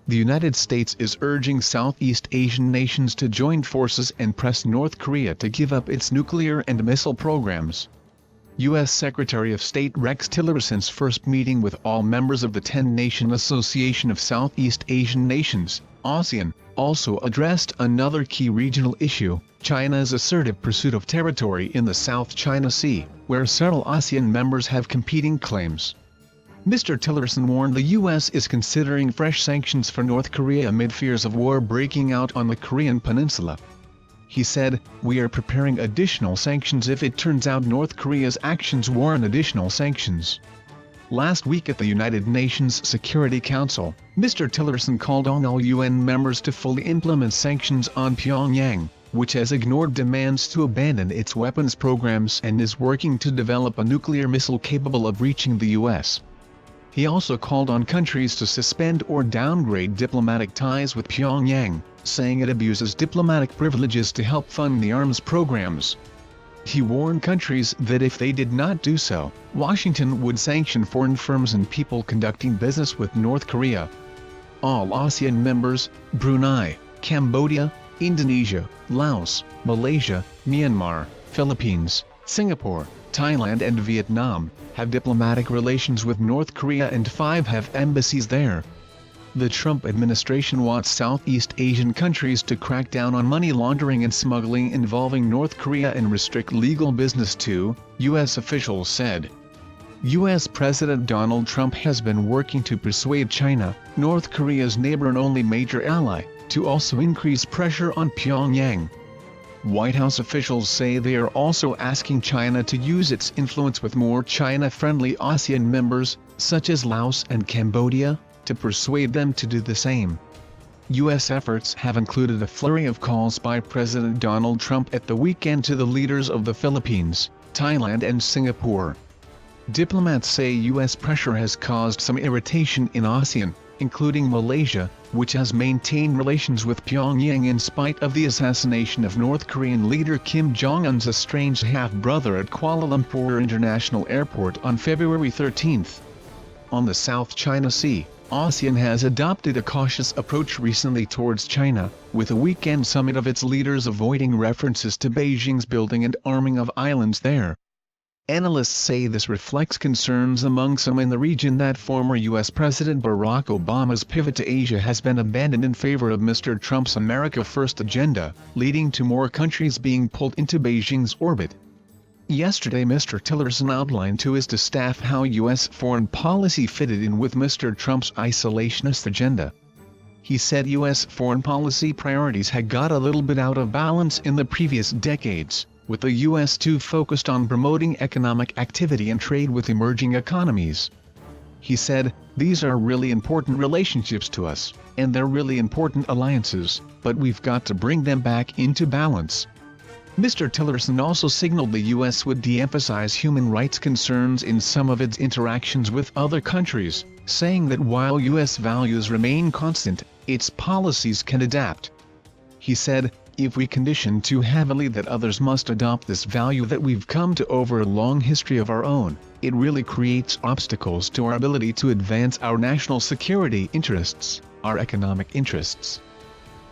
the United States is urging Southeast Asian nations to join forces and press North Korea to give up its nuclear and missile programs. U.S. Secretary of State Rex Tillerson's first meeting with all members of the 10-Nation Association of Southeast Asian Nations, ASEAN, also addressed another key regional issue, China's assertive pursuit of territory in the South China Sea, where several ASEAN members have competing claims. Mr. Tillerson warned the U.S. is considering fresh sanctions for North Korea amid fears of war breaking out on the Korean peninsula. He said, "We are preparing additional sanctions if it turns out North Korea's actions warrant additional sanctions." Last week at the United Nations Security Council, Mr. Tillerson called on all UN members to fully implement sanctions on Pyongyang, which has ignored demands to abandon its weapons programs and is working to develop a nuclear missile capable of reaching the U.S. He also called on countries to suspend or downgrade diplomatic ties with Pyongyang, saying it abuses diplomatic privileges to help fund the arms programs. He warned countries that if they did not do so, Washington would sanction foreign firms and people conducting business with North Korea. All ASEAN members, Brunei, Cambodia, Indonesia, Laos, Malaysia, Myanmar, Philippines, Singapore, Thailand and Vietnam, have diplomatic relations with North Korea and 5 have embassies there. The Trump administration wants Southeast Asian countries to crack down on money laundering and smuggling involving North Korea and restrict legal business too, U.S. officials said. U.S. President Donald Trump has been working to persuade China, North Korea's neighbor and only major ally, to also increase pressure on Pyongyang. White House officials say they are also asking China to use its influence with more China-friendly ASEAN members, such as Laos and Cambodia, to persuade them to do the same. U.S. efforts have included a flurry of calls by President Donald Trump at the weekend to the leaders of the Philippines, Thailand and Singapore. Diplomats say U.S. pressure has caused some irritation in ASEAN, including Malaysia, which has maintained relations with Pyongyang in spite of the assassination of North Korean leader Kim Jong-un's estranged half-brother at Kuala Lumpur International Airport on February 13. On the South China Sea, ASEAN has adopted a cautious approach recently towards China, with a weekend summit of its leaders avoiding references to Beijing's building and arming of islands there. Analysts say this reflects concerns among some in the region that former U.S. President Barack Obama's pivot to Asia has been abandoned in favor of Mr. Trump's America First agenda, leading to more countries being pulled into Beijing's orbit. Yesterday Mr. Tillerson outlined to his staff how U.S. foreign policy fitted in with Mr. Trump's isolationist agenda. He said U.S. foreign policy priorities had got a little bit out of balance in the previous decades, with the U.S. too focused on promoting economic activity and trade with emerging economies. He said, "These are really important relationships to us, and they're really important alliances, but we've got to bring them back into balance." Mr. Tillerson also signaled the U.S. would de-emphasize human rights concerns in some of its interactions with other countries, saying that while U.S. values remain constant, its policies can adapt. He said, "If we condition too heavily that others must adopt this value that we've come to over a long history of our own, it really creates obstacles to our ability to advance our national security interests, our economic interests."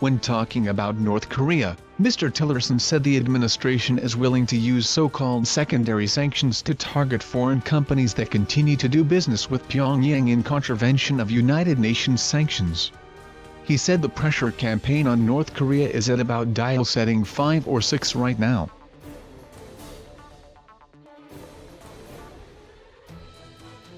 When talking about North Korea, Mr. Tillerson said the administration is willing to use so-called secondary sanctions to target foreign companies that continue to do business with Pyongyang in contravention of United Nations sanctions. He said the pressure campaign on North Korea is at about dial setting 5 or 6 right now.